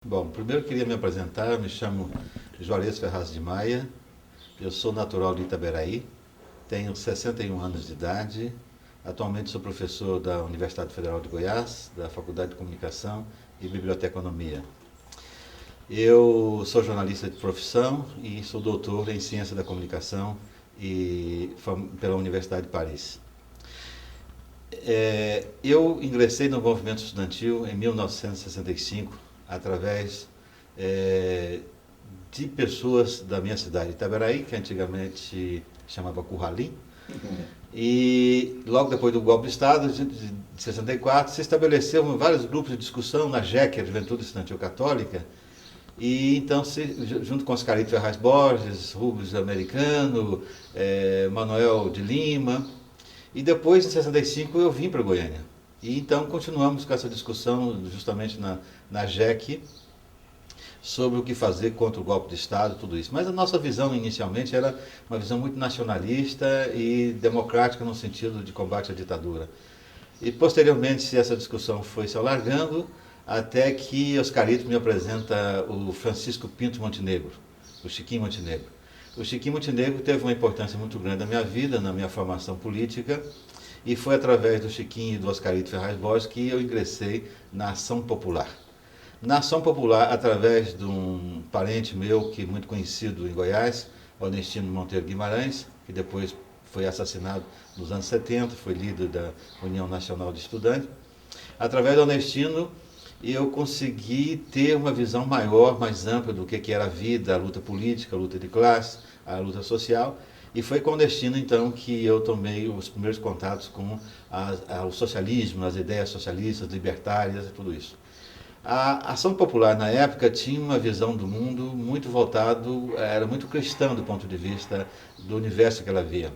Bom, primeiro eu queria me apresentar, eu me chamo Juarez Ferraz de Maia, eu sou natural de Itaberaí, tenho 61 anos de idade, atualmente sou professor da Universidade Federal de Goiás, da Faculdade de Comunicação e Biblioteconomia. Eu sou jornalista de profissão e sou doutor em Ciência da Comunicação pela Universidade de Paris. Eu ingressei no movimento estudantil em 1965 através é, de pessoas da minha cidade, Itaberaí, que antigamente chamava Curralim, e logo depois do golpe de Estado, de 64, se estabeleceram vários grupos de discussão na JEC, a Juventude Estudantil Católica, e então, junto com Oscarito Ferraz Borges, Rubens Americano, Manuel de Lima, e depois, em 65, eu vim para Goiânia. E então continuamos com essa discussão justamente na JEC, sobre o que fazer contra o golpe de Estado, tudo isso. Mas a nossa visão inicialmente era uma visão muito nacionalista e democrática no sentido de combate à ditadura. E posteriormente essa discussão foi se alargando até que Oscarito me apresenta o Francisco Pinto Montenegro, o Chiquinho Montenegro. O Chiquinho Montenegro teve uma importância muito grande na minha vida, na minha formação política, e foi através do Chiquinho e do Oscarito Ferraz Borges que eu ingressei na Ação Popular. Na Ação Popular, através de um parente meu, que é muito conhecido em Goiás, Onestino Monteiro Guimarães, que depois foi assassinado nos anos 70, foi líder da União Nacional de Estudantes. Através do Onestino, eu consegui ter uma visão maior, mais ampla do que era a vida, a luta política, a luta de classe, a luta social. E foi com o Onestino, então, que eu tomei os primeiros contatos com o socialismo, as ideias socialistas, libertárias e tudo isso. A ação popular na época tinha uma visão do mundo muito voltado, era muito cristã do ponto de vista do universo que ela via.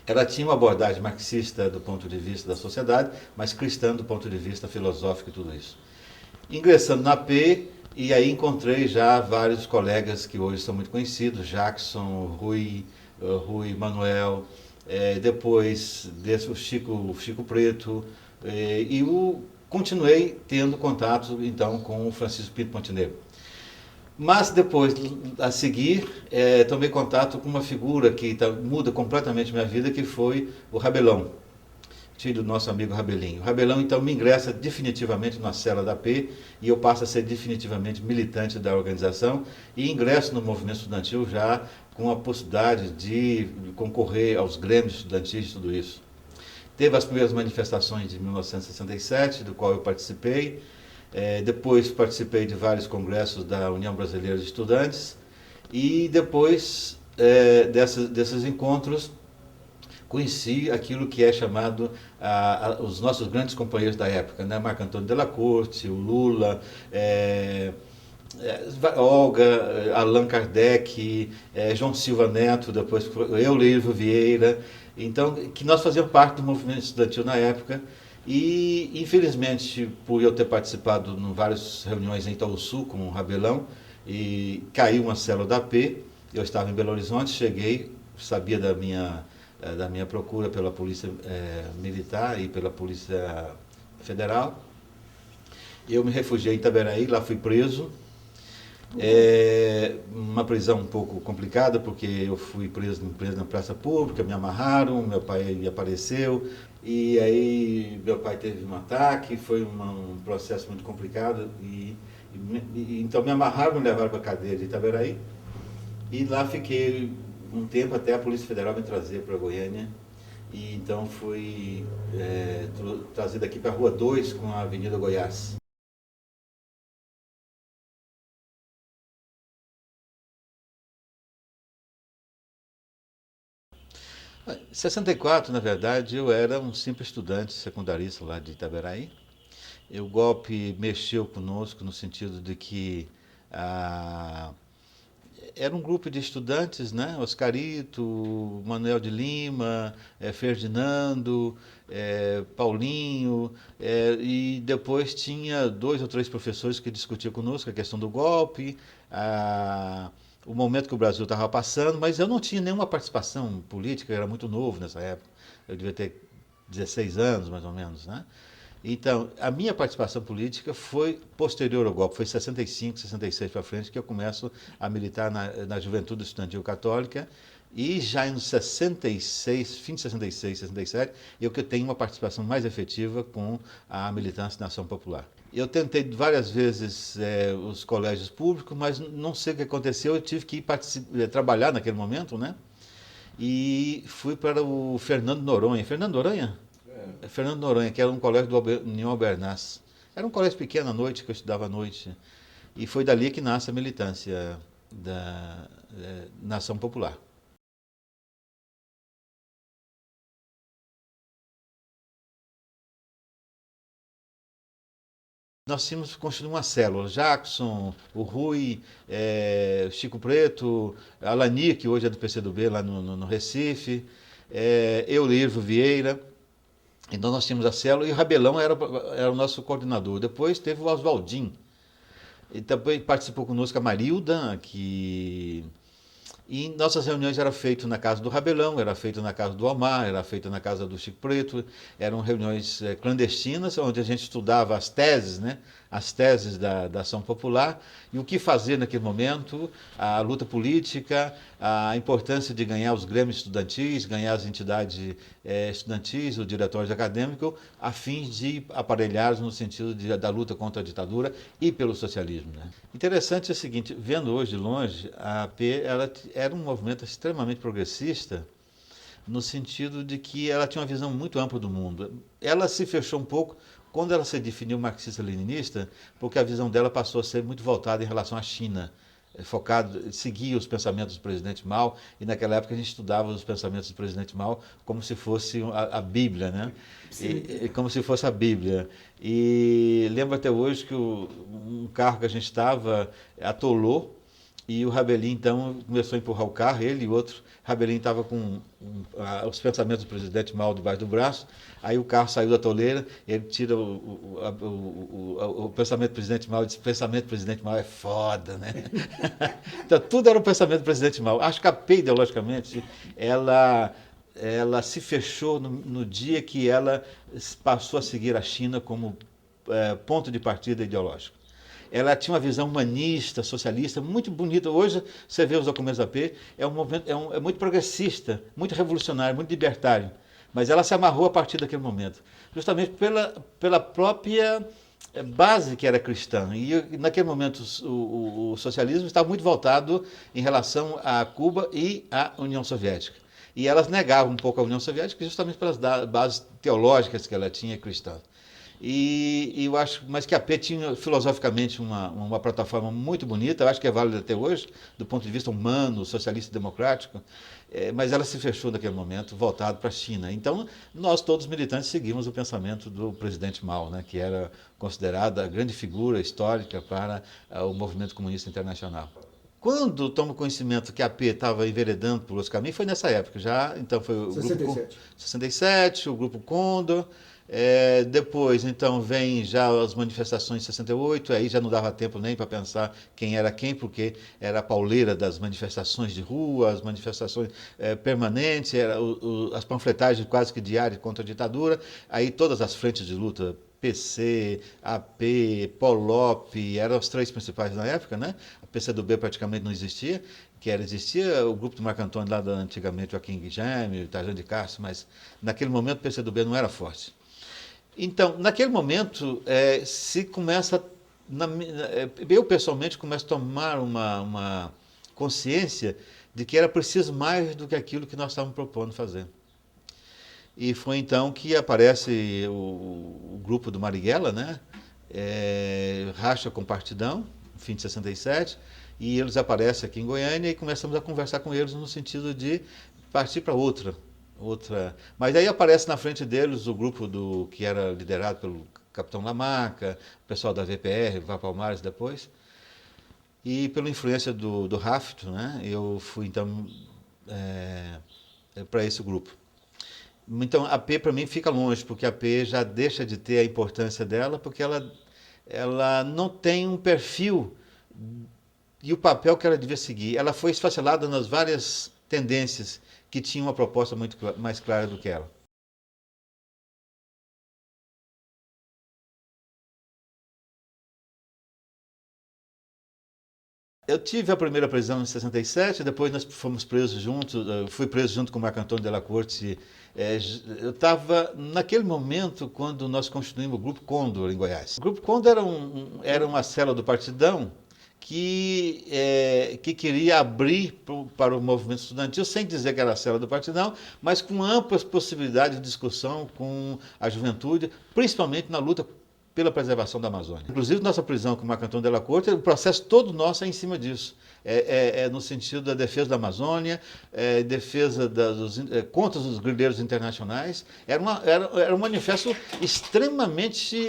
Ela tinha uma abordagem marxista do ponto de vista da sociedade, mas cristã do ponto de vista filosófico e tudo isso. Ingressando na P, e aí encontrei já vários colegas que hoje são muito conhecidos, Jackson, Rui Manuel, depois desse, o Chico Preto, continuei tendo contato então com o Francisco Pinto Montenegro. Mas depois, a seguir, tomei contato com uma figura que muda completamente minha vida, que foi o Rabelão, filho do nosso amigo Rabelinho. O Rabelão então me ingressa definitivamente na cela da P e eu passo a ser definitivamente militante da organização e ingresso no movimento estudantil já com a possibilidade de concorrer aos grêmios estudantis e tudo isso. Teve as primeiras manifestações de 1967, do qual eu participei. Depois participei de vários congressos da União Brasileira de Estudantes. E depois desses encontros, conheci aquilo que é chamado os nossos grandes companheiros da época, né? Marco Antônio Della Corte, o Lula, Olga, Allan Kardec, João Silva Neto, depois eu, Leívio Vieira, então, que nós fazíamos parte do movimento estudantil na época e, infelizmente, por eu ter participado em várias reuniões em Itaúsu com o Rabelão, e caiu uma célula da P, eu estava em Belo Horizonte, cheguei, sabia da minha procura pela Polícia Militar e pela Polícia Federal, eu me refugiei em Itaberaí, lá fui preso. Uma prisão um pouco complicada, porque eu fui preso na praça pública, me amarraram, meu pai apareceu, e aí meu pai teve um ataque, foi um processo muito complicado, então me amarraram, me levaram para a cadeia de Itaberaí, e lá fiquei um tempo até a Polícia Federal me trazer para Goiânia, e então fui trazido aqui para a Rua 2 com a Avenida Goiás. Em 64, na verdade, eu era um simples estudante secundarista lá de Itaberaí. E o golpe mexeu conosco no sentido de que ah, era um grupo de estudantes, né? Oscarito, Manuel de Lima, Ferdinando, Paulinho, e depois tinha dois ou três professores que discutiam conosco a questão do golpe, o momento que o Brasil estava passando, mas eu não tinha nenhuma participação política, eu era muito novo nessa época, eu devia ter 16 anos mais ou menos, né? Então, a minha participação política foi posterior ao golpe, foi 65, 66 para frente que eu começo a militar na Juventude Estudantil Católica, e já em 66, fim de 66, 67, eu que tenho uma participação mais efetiva com a militância na Ação Popular. Eu tentei várias vezes os colégios públicos, mas não sei o que aconteceu, eu tive que ir trabalhar naquele momento, né? E fui para o Fernando Noronha. Fernando Noronha? Fernando Noronha, que era um colégio do União Albernaz. Era um colégio pequeno à noite, que eu estudava à noite. E foi dali que nasce a militância da Nação Popular. Nós tínhamos construído uma célula, Jackson, o Rui, Chico Preto, Alani, que hoje é do PCdoB lá no Recife, Eulirvo Vieira. Então nós tínhamos a célula e o Rabelão era o nosso coordenador. Depois teve o Oswaldinho. E também participou conosco a Marilda, que e nossas reuniões eram feitas na casa do Rabelão, era feito na casa do Omar, era feita na casa do Chico Preto, eram reuniões clandestinas, onde a gente estudava as teses, né? As teses da ação popular e o que fazer naquele momento, a luta política, a importância de ganhar os grêmios estudantis, ganhar as entidades estudantis, o diretório acadêmico, a fim de aparelhar no sentido da luta contra a ditadura e pelo socialismo. Né? Interessante é o seguinte, vendo hoje de longe, a AP ela era um movimento extremamente progressista, no sentido de que ela tinha uma visão muito ampla do mundo. Ela se fechou um pouco quando ela se definiu marxista-leninista, porque a visão dela passou a ser muito voltada em relação à China, focado, seguia os pensamentos do presidente Mao, e naquela época a gente estudava os pensamentos do presidente Mao como se fosse a Bíblia, né? Como se fosse a Bíblia. E lembro até hoje que um carro que a gente estava atolou, e o Rabelin, então, começou a empurrar o carro, ele e outro. Rabelin estava com os pensamentos do presidente Mao debaixo do braço, aí o carro saiu da toleira, ele tira o pensamento do presidente Mao e diz: pensamento do presidente Mao é foda, né? Então, tudo era o pensamento do presidente Mao. Acho que a PEI, ideologicamente, ela se fechou no dia que ela passou a seguir a China como ponto de partida ideológico. Ela tinha uma visão humanista, socialista, muito bonita. Hoje, você vê os documentos da AP, é um movimento, é muito progressista, muito revolucionário, muito libertário. Mas ela se amarrou a partir daquele momento, justamente pela própria base que era cristã. E naquele momento o socialismo estava muito voltado em relação a Cuba e à União Soviética. E elas negavam um pouco a União Soviética justamente pelas bases teológicas que ela tinha cristãs. E eu acho, mas que a P tinha filosoficamente uma plataforma muito bonita, eu acho que é válida até hoje, do ponto de vista humano, socialista e democrático, mas ela se fechou naquele momento, voltado para a China. Então, nós todos militantes seguimos o pensamento do presidente Mao, né, que era considerado a grande figura histórica para o movimento comunista internacional. Quando tomo conhecimento que a AP estava enveredando por outros caminhos, foi nessa época já. Então foi o 67. grupo 67, o grupo Condor. Depois, então, vem já as manifestações de 68, aí já não dava tempo nem para pensar quem era quem, porque era a pauleira das manifestações de rua, as manifestações permanentes, as panfletagens quase que diárias contra a ditadura, aí todas as frentes de luta, PC, AP, POLOP, eram os três principais na época, né? A PCdoB praticamente não existia, existia o grupo do Marco Antônio lá antigamente, Joaquim Guilherme, Tarzan de Castro, mas naquele momento o PCdoB não era forte. Então, naquele momento, se começa, eu pessoalmente começo a tomar uma consciência de que era preciso mais do que aquilo que nós estávamos propondo fazer. E foi então que aparece o grupo do Marighella, né? Racha com Partidão, fim de 67, e eles aparecem aqui em Goiânia e começamos a conversar com eles no sentido de partir para outra. Mas aí aparece na frente deles o grupo que era liderado pelo Capitão Lamarca, o pessoal da VPR, Vá Palmares depois, e pela influência do Rafto, né, eu fui então para esse grupo. Então a P para mim fica longe, porque a P já deixa de ter a importância dela, porque ela não tem um perfil e o papel que ela devia seguir. Ela foi esfacelada nas várias tendências que tinham uma proposta muito mais clara do que ela. Eu tive a primeira prisão em 67, depois nós fomos presos juntos, fui preso junto com o Marco Antônio Della Corte. Eu estava naquele momento quando nós constituímos o Grupo Condor em Goiás. O Grupo Condor era uma célula do Partidão que queria abrir para o movimento estudantil, sem dizer que era a célula do Partidão, mas com amplas possibilidades de discussão com a juventude, principalmente na luta pela preservação da Amazônia. Inclusive, nossa prisão com o Marco Antônio Della Corte, o processo todo nosso é em cima disso. No sentido da defesa da Amazônia, defesa contra os grileiros internacionais. Era um manifesto extremamente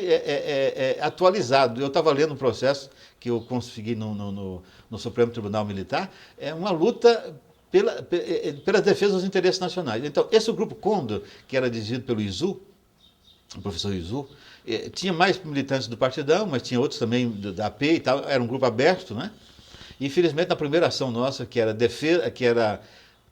atualizado. Eu estava lendo um processo que eu consegui no Supremo Tribunal Militar, é uma luta pela defesa dos interesses nacionais. Então, esse grupo Condor, que era dirigido pelo Izu, o professor Izu, tinha mais militantes do Partidão, mas tinha outros também da AP e tal, era um grupo aberto, né? Infelizmente, na primeira ação nossa, que era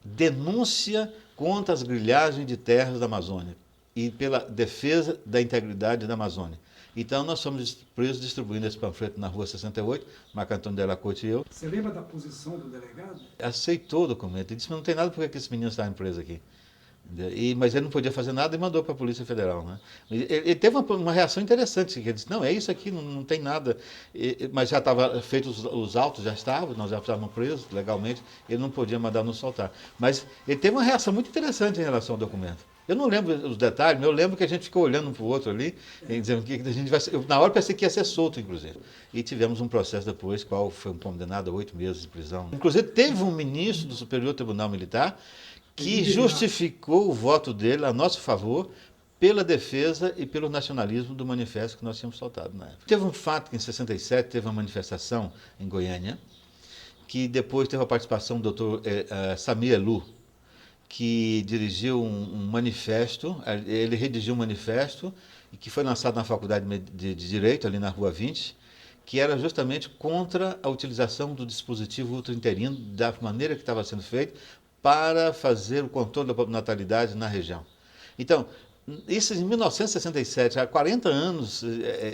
denúncia contra as grilhagens de terras da Amazônia e pela defesa da integridade da Amazônia. Então, nós fomos presos distribuindo esse panfleto na Rua 68, Marco Antônio Della Corte e eu. Você lembra da posição do delegado? Aceitou o documento e disse, mas não tem nada porque que esse menino está preso aqui. Mas ele não podia fazer nada e mandou para a Polícia Federal. Né? Ele teve uma reação interessante, que ele disse, não, é isso aqui, não tem nada. Mas já estava feitos os autos, já estavam, nós já estávamos presos legalmente, ele não podia mandar nos soltar. Mas ele teve uma reação muito interessante em relação ao documento. Eu não lembro os detalhes, mas eu lembro que a gente ficou olhando um para o outro ali, dizendo que a gente vai ser. Na hora pensei que ia ser solto, inclusive. E tivemos um processo depois, qual foi condenado a 8 meses de prisão. Inclusive, teve um ministro do Superior Tribunal Militar que justificou o voto dele a nosso favor pela defesa e pelo nacionalismo do manifesto que nós tínhamos soltado na época. Teve um fato que em 67 teve uma manifestação em Goiânia, que depois teve a participação do doutor Samir Elu, que dirigiu um manifesto, ele redigiu um manifesto que foi lançado na Faculdade de Direito, ali na Rua 20, que era justamente contra a utilização do dispositivo ultrainterino da maneira que estava sendo feito, para fazer o controle da natalidade na região. Então, isso em 1967, há 40 anos,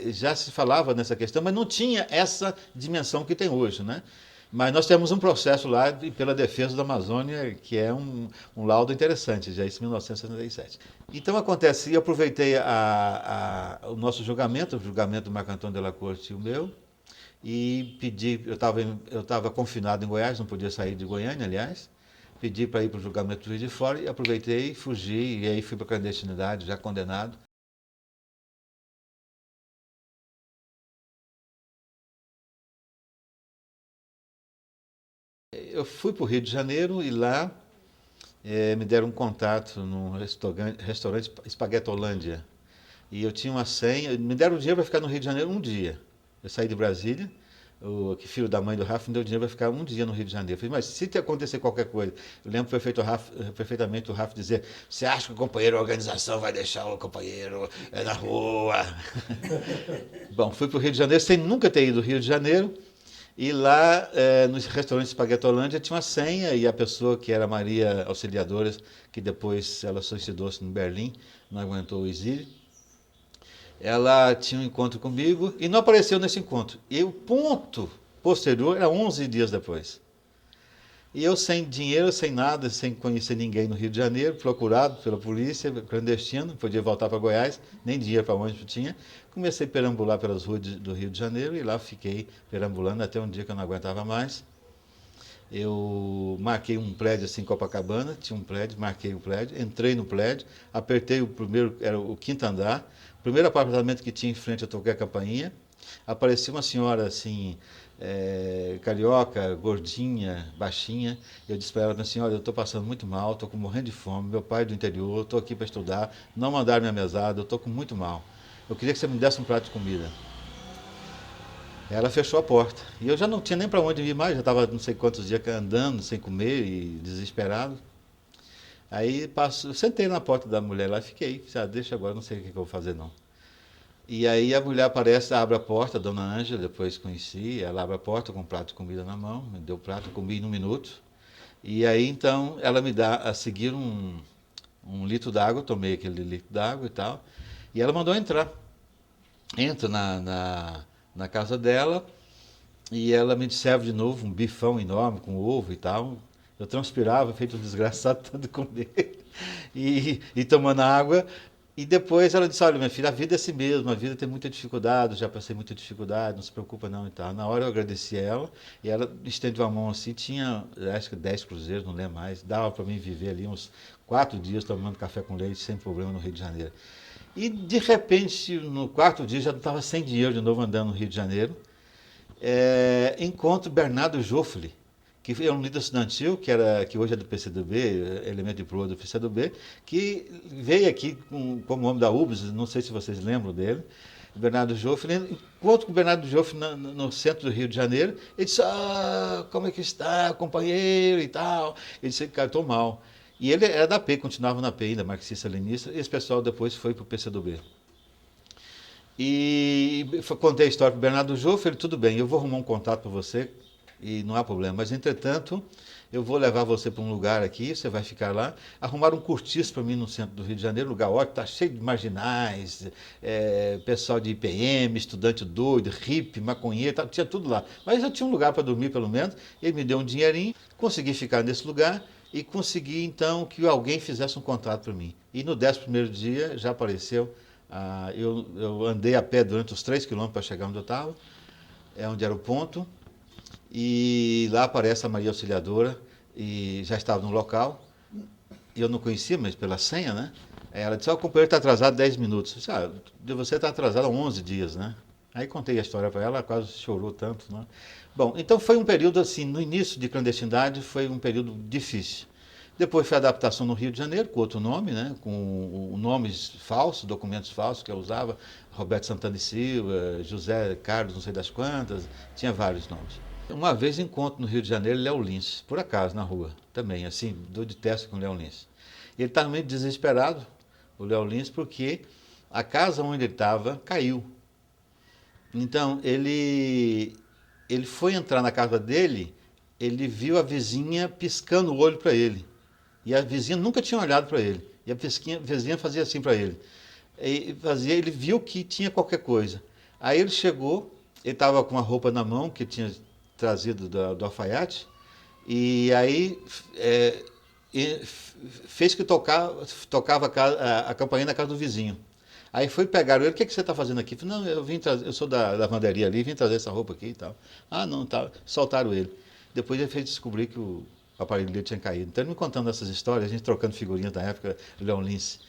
já se falava nessa questão, mas não tinha essa dimensão que tem hoje, né? Mas nós temos um processo lá pela defesa da Amazônia, que é um laudo interessante, já isso em 1967. Então acontece, eu aproveitei o nosso julgamento, o julgamento do Marco Antônio Della Corte e o meu, e pedi, eu estava confinado em Goiás, não podia sair de Goiânia, aliás, pedi para ir para o julgamento do Juiz de Fora e aproveitei, fugi, e aí fui para a clandestinidade, já condenado. Eu fui para o Rio de Janeiro e lá me deram um contato num restaurante Espaguetolândia. E eu tinha uma senha, me deram dinheiro para ficar no Rio de Janeiro um dia. Eu saí de Brasília, o filho da mãe do Rafa me deu dinheiro para ficar um dia no Rio de Janeiro. Eu falei, mas se acontecer qualquer coisa, eu lembro perfeitamente o Rafa dizer, você acha que o companheiro da organização vai deixar o companheiro na rua? Bom, fui para o Rio de Janeiro sem nunca ter ido ao Rio de Janeiro, e lá no restaurante Espaguetolândia tinha uma senha, e a pessoa que era Maria Auxiliadora, que depois ela suicidou-se em Berlim, não aguentou o exílio, ela tinha um encontro comigo e não apareceu nesse encontro. E o ponto posterior era 11 dias depois. E eu sem dinheiro, sem nada, sem conhecer ninguém no Rio de Janeiro, procurado pela polícia, clandestino, não podia voltar para Goiás, nem dinheiro para onde eu tinha. Comecei a perambular pelas ruas do Rio de Janeiro e lá fiquei perambulando até um dia que eu não aguentava mais. Eu marquei um prédio assim em Copacabana, tinha um prédio, marquei o prédio, entrei no prédio, apertei o primeiro, era o quinto andar, o primeiro apartamento que tinha em frente, eu toquei a campainha, apareceu uma senhora assim, carioca, gordinha, baixinha, eu disse para ela, senhora, eu estou passando muito mal, estou morrendo de fome, meu pai é do interior, estou aqui para estudar, não mandaram minha mesada, eu estou muito mal, eu queria que você me desse um prato de comida. Ela fechou a porta. E eu já não tinha nem para onde ir mais, já estava não sei quantos dias andando, sem comer e desesperado. Aí sentei na porta da mulher lá e fiquei. Deixa agora, não sei o que eu vou fazer não. E aí a mulher aparece, abre a porta, a dona Ângela, depois conheci, ela abre a porta com um prato de comida na mão, me deu o prato, comi em 1 minuto. E aí então ela me dá a seguir um litro d'água, tomei aquele litro d'água e tal, e ela mandou entrar. Entra na casa dela, e ela me serve de novo um bifão enorme com ovo e tal. Eu transpirava, feito um desgraçado, tanto comer e tomando água. E depois ela disse, olha, minha filha, a vida é assim mesmo, a vida tem muita dificuldade, já passei muita dificuldade, não se preocupa não e tal. Na hora eu agradeci a ela, e ela estendeu a mão assim, tinha, acho que 10 cruzeiros, não lembro mais, dava para mim viver ali uns 4 dias tomando café com leite, sem problema no Rio de Janeiro. E de repente, no quarto dia, já estava sem dinheiro de novo andando no Rio de Janeiro, encontro Bernardo Joffre, que é um líder estudantil, que hoje é do PCdoB, elemento de proa do PCdoB, que veio aqui como homem da UBS, não sei se vocês lembram dele, Bernardo Joffre. Encontro com o Bernardo Joffre no centro do Rio de Janeiro, ele disse, como é que está, companheiro e tal. Ele disse, cara, estou mal. E ele era da P, continuava na P ainda, marxista-leninista, e esse pessoal depois foi para o PCdoB. E contei a história para o Bernardo Joffre, ele, tudo bem, eu vou arrumar um contato para você, e não há problema. Mas, entretanto, eu vou levar você para um lugar aqui, você vai ficar lá. Arrumaram um cortiço para mim no centro do Rio de Janeiro, lugar ótimo, está cheio de marginais, pessoal de IPM, estudante doido, hippie, maconheiro, tinha tudo lá. Mas eu tinha um lugar para dormir, pelo menos. Ele me deu um dinheirinho, consegui ficar nesse lugar e consegui, então, que alguém fizesse um contrato para mim. E no 11º dia já apareceu. Eu andei a pé durante os 3 quilômetros para chegar onde eu estava, onde era o ponto. E lá aparece a Maria Auxiliadora, e já estava no local, e eu não conhecia, mas pela senha, né? Ela disse, o companheiro está atrasado 10 minutos. Eu disse, você está atrasado há 11 dias, né? Aí contei a história para ela, ela quase chorou tanto, né? Bom, então foi um período assim, no início de clandestinidade, foi um período difícil. Depois foi a adaptação no Rio de Janeiro, com outro nome, né? Com nomes falsos, documentos falsos que eu usava, Roberto Santana e Silva, José Carlos, não sei das quantas, tinha vários nomes. Uma vez encontro no Rio de Janeiro Léo Lins, por acaso, na rua, também, assim, dou de testa com o Léo Lins. Ele estava meio desesperado, o Léo Lins, porque a casa onde ele estava caiu. Então, ele foi entrar na casa dele, ele viu a vizinha piscando o olho para ele. E a vizinha nunca tinha olhado para ele. E a vizinha fazia assim para ele. Ele viu que tinha qualquer coisa. Aí ele chegou, ele estava com uma roupa na mão que tinha trazido do alfaiate, e aí fez que tocava a campainha na casa do vizinho. Aí foi pegar ele, o que você está fazendo aqui? Falei, não, eu sou da lavanderia ali, vim trazer essa roupa aqui e tal. Ah, não, tá. Soltaram ele. Depois ele fez descobrir que o aparelho dele tinha caído. Então ele me contando essas histórias, a gente trocando figurinhas da época, Leon Lins.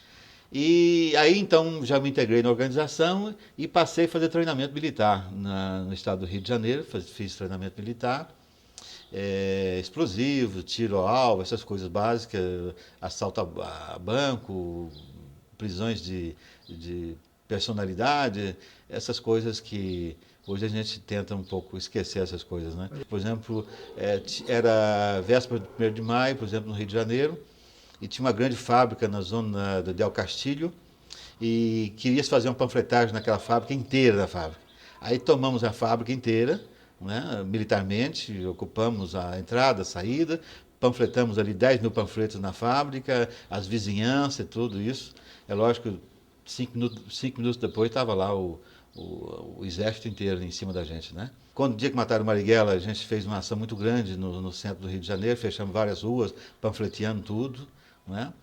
E aí então já me integrei na organização e passei a fazer treinamento militar no estado do Rio de Janeiro, fiz treinamento militar, explosivo, tiro ao alvo, essas coisas básicas, assalto a banco, prisões de personalidade, essas coisas que hoje a gente tenta um pouco esquecer essas coisas, né? Por exemplo, era véspera do 1º de maio, por exemplo, no Rio de Janeiro, e tinha uma grande fábrica na zona do Del Castilho, e queria fazer uma panfletagem naquela fábrica inteira da fábrica. Aí tomamos a fábrica inteira, né, militarmente, ocupamos a entrada, a saída, panfletamos ali 10 mil panfletos na fábrica, as vizinhanças e tudo isso. É lógico que 5 minutos depois estava lá o exército inteiro em cima da gente, né? Quando o dia que mataram Marighella, a gente fez uma ação muito grande no centro do Rio de Janeiro, fechamos várias ruas, panfleteando tudo, né?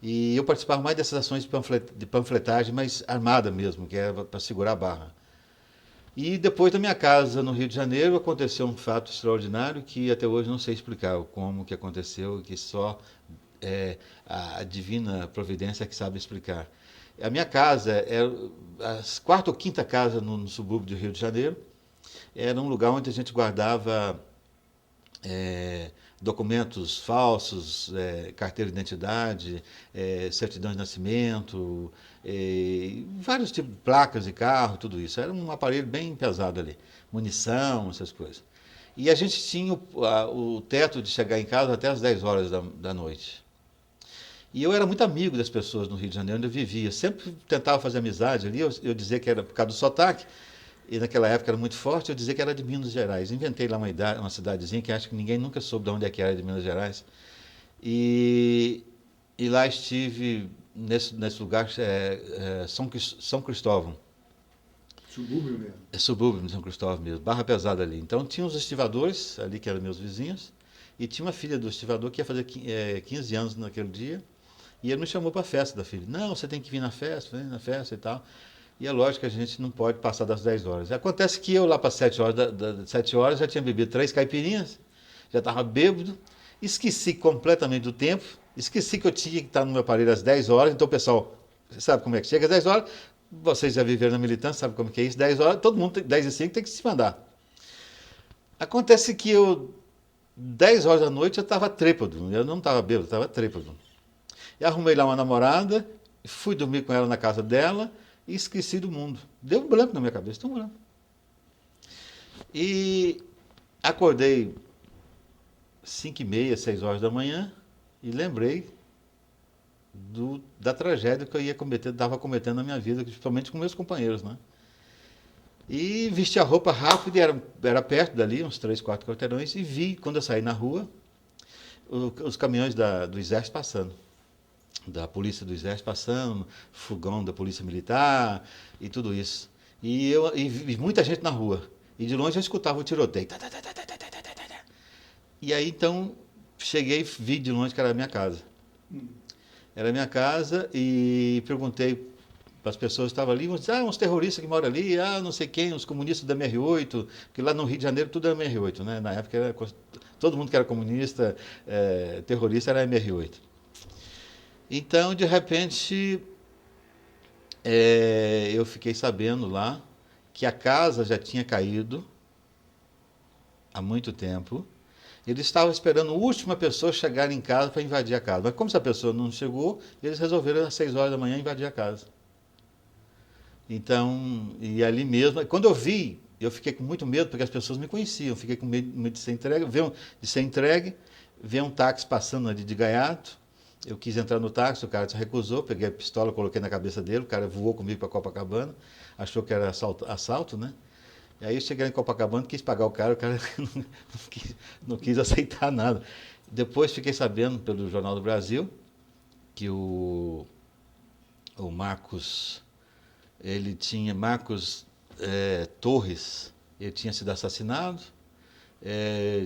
E eu participava mais dessas ações de panfletagem, mas armada mesmo, que era para segurar a barra. E depois da minha casa no Rio de Janeiro aconteceu um fato extraordinário que até hoje não sei explicar como que aconteceu, que só a divina providência que sabe explicar. A minha casa era a 4ª ou 5ª casa no subúrbio do Rio de Janeiro. Era um lugar onde a gente guardava documentos falsos, carteira de identidade, certidão de nascimento, vários tipos de placas de carro, tudo isso. Era um aparelho bem pesado ali, munição, essas coisas. E a gente tinha o teto de chegar em casa até as 10 horas da noite. E eu era muito amigo das pessoas no Rio de Janeiro, onde eu vivia. Sempre tentava fazer amizade ali, eu dizia que era por causa do sotaque, e naquela época era muito forte, eu dizia que era de Minas Gerais. Inventei lá uma cidadezinha que acho que ninguém nunca soube de onde é que era de Minas Gerais. E lá estive nesse lugar, São Cristóvão. Subúrbio mesmo. É subúrbio de São Cristóvão mesmo, Barra Pesada ali. Então tinha os estivadores ali, que eram meus vizinhos, e tinha uma filha do estivador que ia fazer 15 anos naquele dia, e ele me chamou para a festa da filha. Não, você tem que vir na festa, vem na festa e tal. E é lógico que a gente não pode passar das 10 horas. Acontece que eu lá para 7 horas, 7 horas já tinha bebido 3 caipirinhas, já estava bêbado, esqueci completamente do tempo, esqueci que eu tinha que estar no meu aparelho às 10 horas, então pessoal, você sabe como é que chega às 10 horas, vocês já viveram na militância, sabem como que é isso, 10 horas, todo mundo, 10 e 5 tem que se mandar. Acontece que eu, 10 horas da noite, eu estava trêpado, eu não estava bêbado, eu estava trêpado. E arrumei lá uma namorada, fui dormir com ela na casa dela e esqueci do mundo. Deu um branco na minha cabeça, deu um branco. E acordei 5h30, 6 horas da manhã e lembrei da tragédia que eu estava cometendo na minha vida, principalmente com meus companheiros, né? E vesti a roupa rápido, e era perto dali, uns 3, 4 quarteirões, e vi, quando eu saí na rua, os caminhões do Exército passando. Da polícia do Exército passando, fogão da polícia militar e tudo isso. E muita gente na rua. E de longe eu escutava o tiroteio. E aí então cheguei e vi de longe que era a minha casa. Era a minha casa e perguntei para as pessoas que estavam ali, uns terroristas que moram ali, não sei quem, os comunistas da MR8, que lá no Rio de Janeiro tudo era MR8, né? Na época todo mundo que era comunista, terrorista era MR8. Então, de repente, eu fiquei sabendo lá que a casa já tinha caído há muito tempo. Eles estavam esperando a última pessoa chegar em casa para invadir a casa. Mas como essa pessoa não chegou, eles resolveram às 6 horas da manhã invadir a casa. Então, e ali mesmo, quando eu vi, eu fiquei com muito medo, porque as pessoas me conheciam, fiquei com medo de ser entregue, ver um táxi passando ali de gaiato. Eu quis entrar no táxi, o cara se recusou, peguei a pistola, coloquei na cabeça dele, o cara voou comigo para Copacabana, achou que era assalto, né? E aí eu cheguei em Copacabana, quis pagar o cara não quis aceitar nada. Depois fiquei sabendo pelo Jornal do Brasil que o Marcos Torres, ele tinha sido assassinado,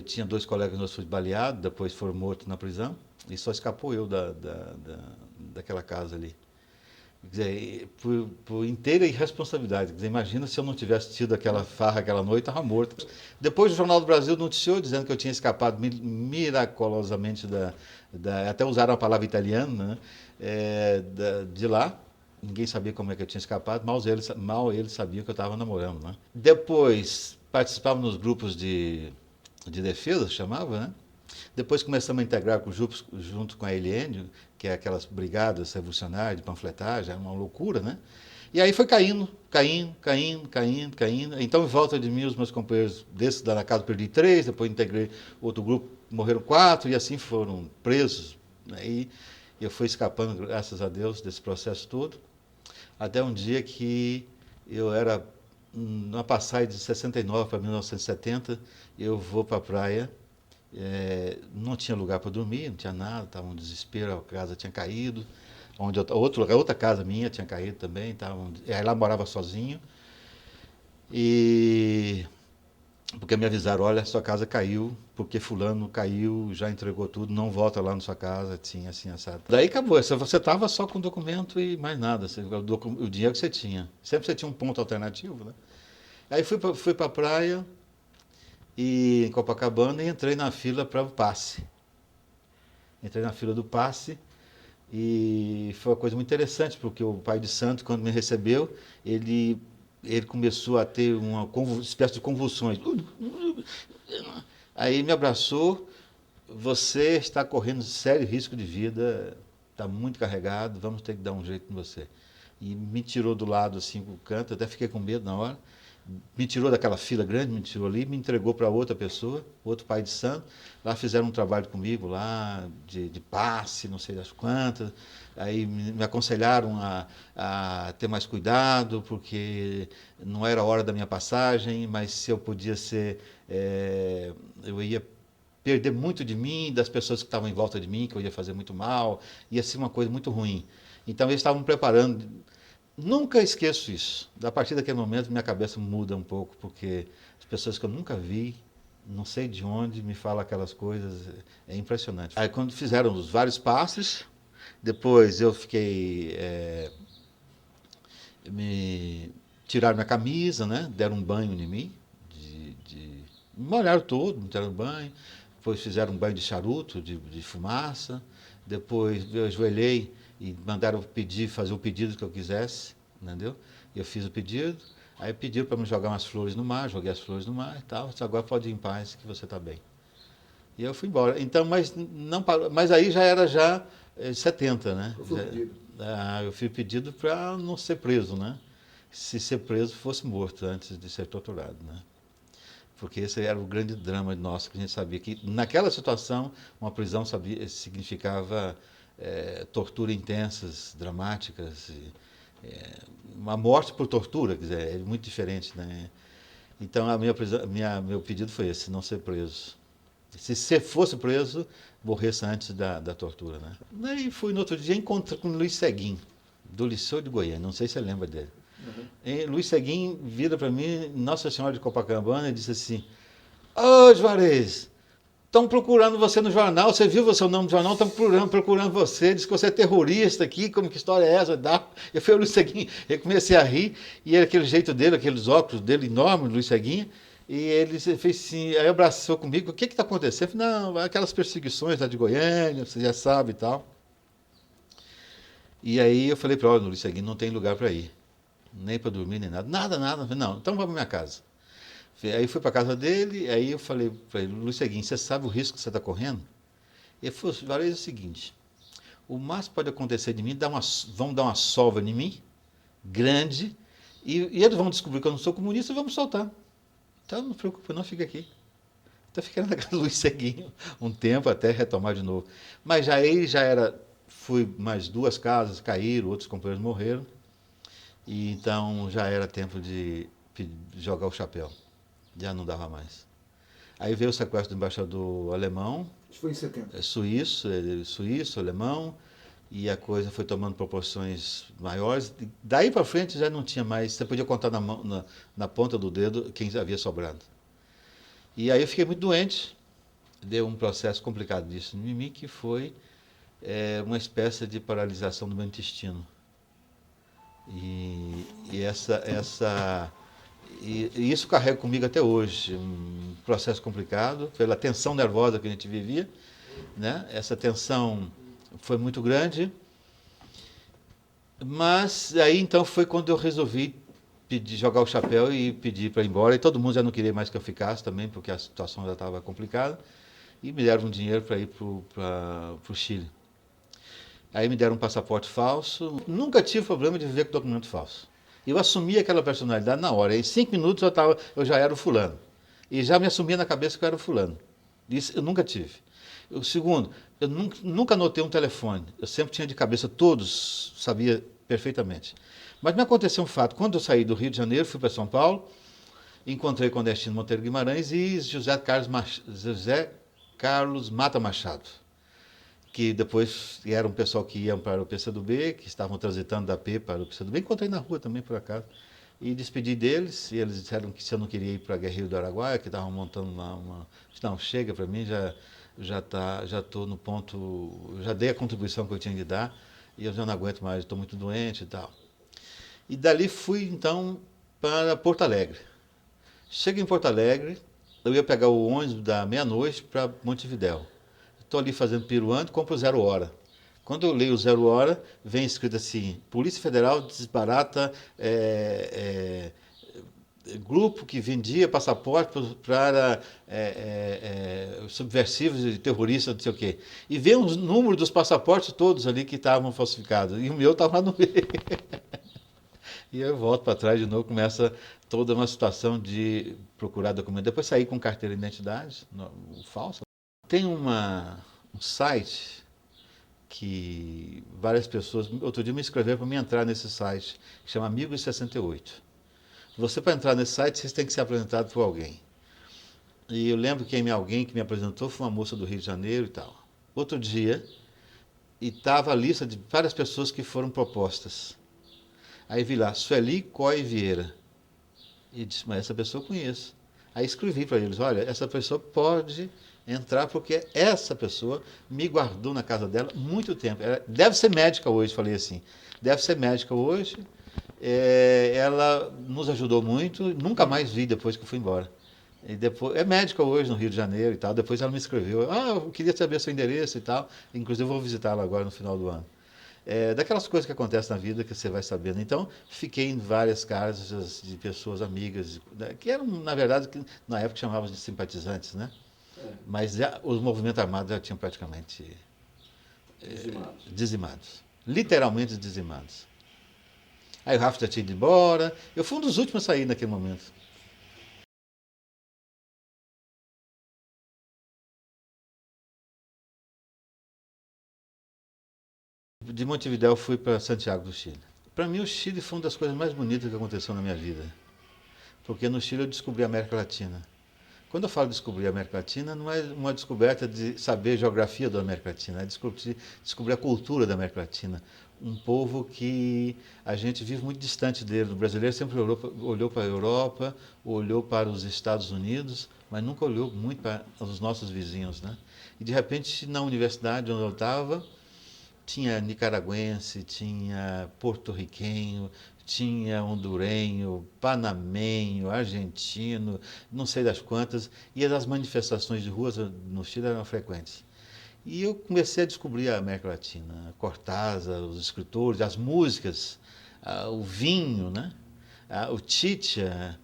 tinha 2 colegas nossos que foram baleados, depois foram mortos na prisão, e só escapou eu daquela casa ali. Quer dizer, por inteira irresponsabilidade. Quer dizer, imagina se eu não tivesse tido aquela farra aquela noite, estava morto. Depois o Jornal do Brasil noticiou, dizendo que eu tinha escapado miraculosamente até usaram a palavra italiana, né, de lá. Ninguém sabia como é que eu tinha escapado, mal eles sabiam que eu estava namorando, né? Depois participava nos grupos de defesa, chamava, né? Depois começamos a integrar com grupos junto com a ELN, que é aquelas brigadas revolucionárias de panfletagem, era uma loucura, né? E aí foi caindo. Então, em volta de mim, os meus companheiros desses da casa, perdi 3, depois integrei outro grupo, morreram 4, e assim foram presos. Aí eu fui escapando, graças a Deus, desse processo todo, até um dia que eu era, numa passagem de 69 para 1970, eu vou para a praia. Não tinha lugar para dormir, não tinha nada, estava um desespero, a casa tinha caído, outra casa minha tinha caído também, aí lá morava sozinho, e porque me avisaram, olha, sua casa caiu, porque fulano caiu, já entregou tudo, não volta lá na sua casa, tinha assim, assado. Daí acabou, você estava só com o documento e mais nada, o dinheiro que você tinha, sempre você tinha um ponto alternativo, né? Aí fui para a praia, em Copacabana, e entrei na fila para o passe. Entrei na fila do passe e foi uma coisa muito interessante, porque o pai de santo, quando me recebeu, ele começou a ter uma espécie de convulsões. Aí me abraçou, você está correndo sério risco de vida, está muito carregado, vamos ter que dar um jeito em você. E me tirou do lado, assim, o canto, até fiquei com medo na hora. Me tirou daquela fila grande, me tirou ali, me entregou para outra pessoa, outro pai de santo. Lá fizeram um trabalho comigo, lá de passe, não sei das quantas. Aí me aconselharam a ter mais cuidado, porque não era a hora da minha passagem, mas se eu podia ser, eu ia perder muito de mim, das pessoas que estavam em volta de mim, que eu ia fazer muito mal, ia ser uma coisa muito ruim. Então eles estavam preparando Nunca esqueço isso. A partir daquele momento, minha cabeça muda um pouco, porque as pessoas que eu nunca vi, não sei de onde, me falam aquelas coisas, é impressionante. Aí, quando fizeram os vários passes, depois eu fiquei. Me tiraram minha camisa, né? Deram um banho em mim, me molharam todo, me deram banho. Depois fizeram um banho de charuto, de fumaça. Depois eu ajoelhei e mandaram pedir, fazer o pedido que eu quisesse, entendeu? Eu fiz o pedido, aí pediram para me jogar umas flores no mar, joguei as flores no mar e tal. Disse, agora pode ir em paz que você está bem. E eu fui embora. Então, mas não parou, mas aí já era 70, né? Qual foi o pedido? Eu fiz pedido para não ser preso, né? Se ser preso fosse morto antes de ser torturado, né? Porque esse era o grande drama nosso, que a gente sabia que naquela situação uma prisão significava tortura intensas, dramáticas, uma morte por tortura, quer dizer, é muito diferente, né? Então meu pedido foi esse, não ser preso. Se você fosse preso, morresse antes da tortura, né? Daí fui no outro dia encontrar com o Luiz Seguin, do Liceu de Goiânia, não sei se você lembra dele. E Luiz Seguin vira para mim, Nossa Senhora de Copacabana, e disse assim: Ô Juarez, estão procurando você no jornal, você viu o seu nome no jornal, estão procurando você, diz que você é terrorista aqui, como que história é essa? Eu fui o Luiz Seguin, eu comecei a rir, e era aquele jeito dele, aqueles óculos dele enormes, Luiz Seguin, e ele fez assim, aí abraçou comigo, o que está acontecendo? Eu falei, não, aquelas perseguições lá de Goiânia, você já sabe e tal. E aí eu falei para ele, Luiz Seguin, não tem lugar para ir, nem para dormir, nem nada, nada, não, então vamos para minha casa. Aí fui para a casa dele, aí eu falei para ele, Luiz Seguin, você sabe o risco que você está correndo? Ele falou, Juarez, é o seguinte, o máximo que pode acontecer de mim, vão dar uma sova em mim, grande, e eles vão descobrir que eu não sou comunista e vão me soltar. Então não se preocupe, não, fica aqui. Então fiquei na casa do Luiz Seguinho um tempo até retomar de novo. Mas aí fui mais 2 casas, caíram, outros companheiros morreram, e então já era tempo de jogar o chapéu. Já não dava mais. Aí veio o sequestro do embaixador alemão, Isso foi em 70. suíço, alemão, e a coisa foi tomando proporções maiores. Daí para frente já não tinha mais, você podia contar na ponta do dedo quem havia sobrado. E aí eu fiquei muito doente, deu um processo complicado disso em mim, que foi uma espécie de paralisação do meu intestino. E isso carrego comigo até hoje, um processo complicado, pela tensão nervosa que a gente vivia, né? Essa tensão foi muito grande, mas aí então foi quando eu resolvi jogar o chapéu e pedir para ir embora, e todo mundo já não queria mais que eu ficasse também, porque a situação já estava complicada, e me deram um dinheiro para ir para o Chile. Aí me deram um passaporte falso, nunca tive problema de viver com documento falso. Eu assumi aquela personalidade na hora. Em 5 minutos eu já era o fulano. E já me assumia na cabeça que eu era o fulano. Isso eu nunca tive. O segundo, eu nunca anotei um telefone. Eu sempre tinha de cabeça, todos sabia perfeitamente. Mas me aconteceu um fato. Quando eu saí do Rio de Janeiro, fui para São Paulo, encontrei com Destino Monteiro Guimarães e José Carlos Mata Machado, que depois era um pessoal que iam para o PCdoB, que estavam transitando da P para o PCdoB. Encontrei na rua também, por acaso. E despedi deles, e eles disseram que se eu não queria ir para Guerreiro do Araguaia, que estavam montando lá uma... Não, chega para mim, já estou no ponto, já dei a contribuição que eu tinha de dar, e eu já não aguento mais, estou muito doente e tal. E dali fui, então, para Porto Alegre. Chego em Porto Alegre, eu ia pegar o ônibus da meia-noite para Montevidéu. Estou ali fazendo piruante, compro o 0 hora. Quando eu leio o 0 hora, vem escrito assim, Polícia Federal desbarata grupo que vendia passaporte para subversivos e terroristas, não sei o quê. E vem os números dos passaportes todos ali que estavam falsificados. E o meu estava lá no meio. E eu volto para trás de novo, começa toda uma situação de procurar documento. Depois saí com carteira de identidade, falsa. Tem um site que várias pessoas, outro dia me escreveram para mim entrar nesse site, que chama Amigos 68. Você, para entrar nesse site, você tem que ser apresentado por alguém. E eu lembro que alguém que me apresentou foi uma moça do Rio de Janeiro e tal. Outro dia, e estava a lista de várias pessoas que foram propostas. Aí vi lá, Sueli Coy Vieira. E disse, mas essa pessoa eu conheço. Aí escrevi para eles, olha, essa pessoa pode entrar porque essa pessoa me guardou na casa dela muito tempo. Ela deve ser médica hoje, falei assim. Deve ser médica hoje. Ela nos ajudou muito, nunca mais vi depois que eu fui embora. E depois, é médica hoje no Rio de Janeiro e tal. Depois ela me escreveu, eu queria saber seu endereço e tal. Inclusive eu vou visitá-la agora no final do ano. Daquelas coisas que acontecem na vida que você vai sabendo. Então, fiquei em várias casas de pessoas amigas, que eram, na verdade, que na época chamavam de simpatizantes, né? Mas os movimentos armados já tinham praticamente dizimados. Literalmente dizimados. Aí o Rafa já tinha ido embora. Eu fui um dos últimos a sair naquele momento. De Montevidéu fui para Santiago do Chile. Para mim, o Chile foi uma das coisas mais bonitas que aconteceu na minha vida. Porque no Chile eu descobri a América Latina. Quando eu falo descobrir a América Latina, não é uma descoberta de saber a geografia da América Latina, é descobrir a cultura da América Latina. Um povo que a gente vive muito distante dele. O brasileiro sempre olhou para a Europa, olhou para os Estados Unidos, mas nunca olhou muito para os nossos vizinhos, né? E de repente, na universidade onde eu estava, tinha nicaragüense, tinha porto-riquenho, tinha hondurenho, panamenho, argentino, não sei das quantas, e as manifestações de ruas no Chile eram frequentes. E eu comecei a descobrir a América Latina, Cortázar, os escritores, as músicas, o vinho, né? O chicha,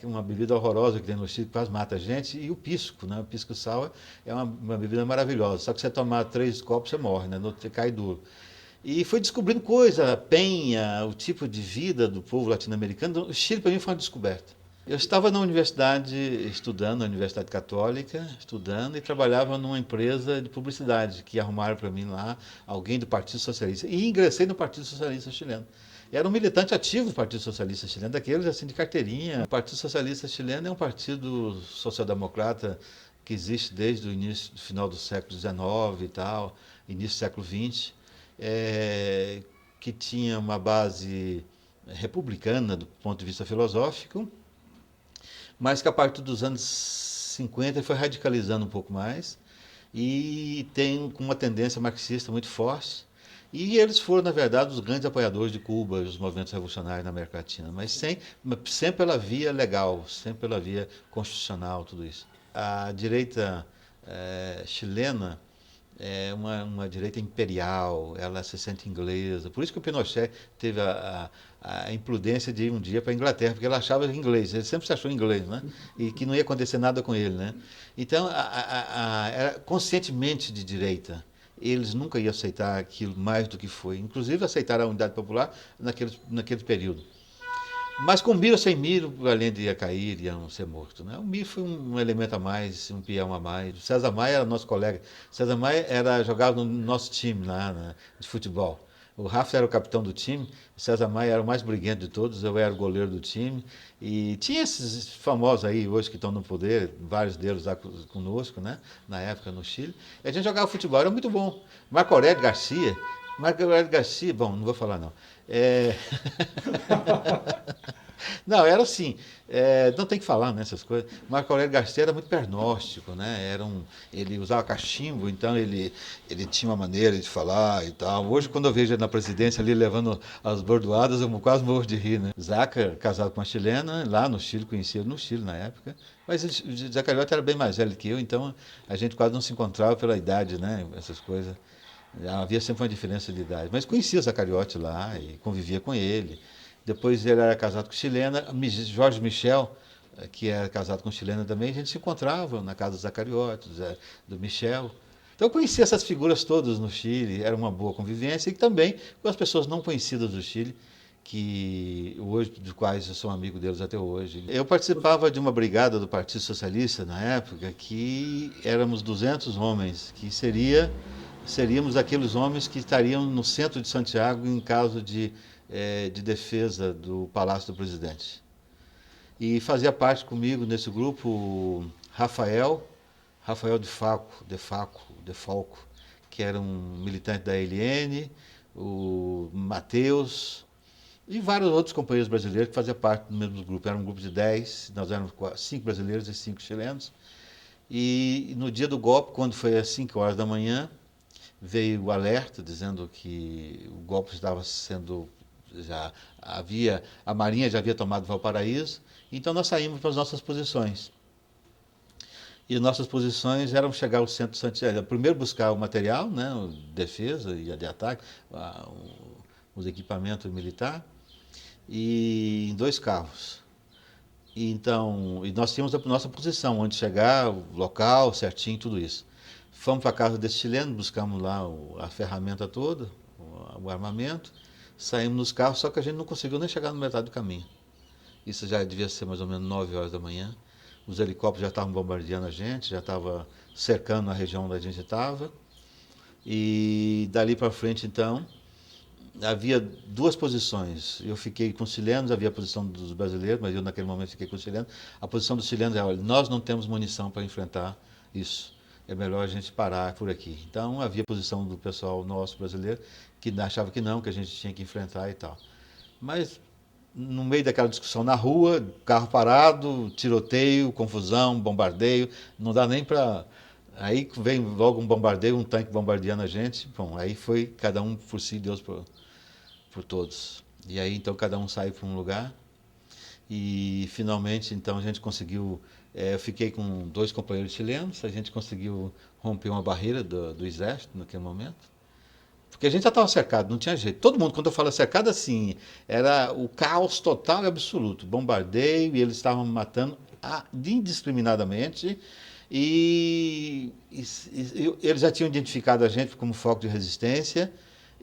uma bebida horrorosa que tem no Chile, que quase mata a gente, e o pisco, né? O pisco sour é uma bebida maravilhosa, só que você tomar 3 copos você morre, né? Você cai duro. E fui descobrindo coisa, a penha, o tipo de vida do povo latino-americano. O Chile, para mim, foi uma descoberta. Eu estava na universidade, estudando, na Universidade Católica, estudando, e trabalhava numa empresa de publicidade, que arrumaram para mim lá alguém do Partido Socialista. E ingressei no Partido Socialista chileno. Era um militante ativo do Partido Socialista chileno, daqueles assim de carteirinha. O Partido Socialista chileno é um partido social-democrata que existe desde o início, final do século XIX e tal, início do século XX, que tinha uma base republicana do ponto de vista filosófico, mas que a partir dos anos 50 foi radicalizando um pouco mais e tem uma tendência marxista muito forte. E eles foram, na verdade, os grandes apoiadores de Cuba e os movimentos revolucionários na América Latina, mas sempre pela via legal, sempre pela via constitucional, tudo isso. A direita chilena é uma direita imperial, ela se sente inglesa. Por isso que o Pinochet teve a imprudência de ir um dia para a Inglaterra, porque ele achava inglês, ele sempre se achou inglês, né? E que não ia acontecer nada com ele, né? Então, era conscientemente de direita. Eles nunca iam aceitar aquilo mais do que foi. Inclusive, aceitaram a unidade popular naquele período. Mas com Miro ou sem Miro, além de ia cair, iam ser mortos. Né? O Miro foi um elemento a mais, um peão a mais. O César Maia era nosso colega. O César Maia jogava no nosso time lá, né, de futebol. O Rafa era o capitão do time, o César Maia era o mais briguento de todos, eu era o goleiro do time. E tinha esses famosos aí hoje que estão no poder, vários deles lá conosco, né, na época no Chile. E a gente jogava futebol, era muito bom. Marco Aurélio Garcia, bom, não vou falar não. Não, era assim, não tem que falar nessas coisas. Marco Aurélio Garcia era muito pernóstico, né? Ele usava cachimbo, então ele tinha uma maneira de falar e tal. Hoje, quando eu vejo ele na presidência ali levando as bordoadas, eu quase morro de rir, né? Zaca, casado com uma chilena, lá no Chile, conheci ele no Chile na época. Mas o Zé Carioca era bem mais velho que eu, então a gente quase não se encontrava pela idade, né? Essas coisas. Havia sempre uma diferença de idade. Mas conhecia o Zacariote lá e convivia com ele. Depois ele era casado com chilena, Jorge Michel, que era casado com chilena também, a gente se encontrava na casa do Zacariote, do Michel. Então eu conhecia essas figuras todas no Chile, era uma boa convivência e também com as pessoas não conhecidas do Chile, que hoje, dos quais eu sou amigo deles até hoje. Eu participava de uma brigada do Partido Socialista na época, que éramos 200 homens, que seríamos aqueles homens que estariam no centro de Santiago em caso de defesa do Palácio do Presidente. E fazia parte comigo nesse grupo o Rafael de Falco, que era um militante da ELN, o Matheus, E vários outros companheiros brasileiros que faziam parte do mesmo grupo. Era um grupo de 10, nós éramos 5 brasileiros e 5 chilenos. E no dia do golpe, quando foi às 5 horas da manhã, veio o alerta dizendo que o golpe estava sendo, já havia, a Marinha já havia tomado Valparaíso, então nós saímos para as nossas posições. E nossas posições eram chegar ao centro de Santiago, primeiro buscar o material, né, defesa e de ataque, os equipamentos militares, e em 2 carros. E nós tínhamos a nossa posição, onde chegar, o local certinho, tudo isso. Fomos para a casa desse chileno, buscamos lá a ferramenta toda, o armamento, saímos nos carros, só que a gente não conseguiu nem chegar no metade do caminho. Isso já devia ser mais ou menos 9 horas da manhã. Os helicópteros já estavam bombardeando a gente, já estavam cercando a região onde a gente estava. E dali para frente, então, havia 2 posições. Eu fiquei com os chilenos, havia a posição dos brasileiros, mas eu naquele momento fiquei com os chilenos. A posição dos chilenos é: olha, nós não temos munição para enfrentar isso. É melhor a gente parar por aqui. Então havia a posição do pessoal nosso brasileiro que achava que não, que a gente tinha que enfrentar e tal. Mas no meio daquela discussão na rua, carro parado, tiroteio, confusão, bombardeio, não dá nem para. Aí vem logo um bombardeio, um tanque bombardeando a gente. Bom, aí foi cada um por si, Deus por todos. E aí então cada um saiu para um lugar e finalmente então a gente conseguiu, eu fiquei com 2 companheiros chilenos, a gente conseguiu romper uma barreira do exército naquele momento, porque a gente já estava cercado, não tinha jeito. Todo mundo, quando eu falo cercado assim, era o caos total e absoluto, bombardeio, e eles estavam matando indiscriminadamente, e eles já tinham identificado a gente como foco de resistência.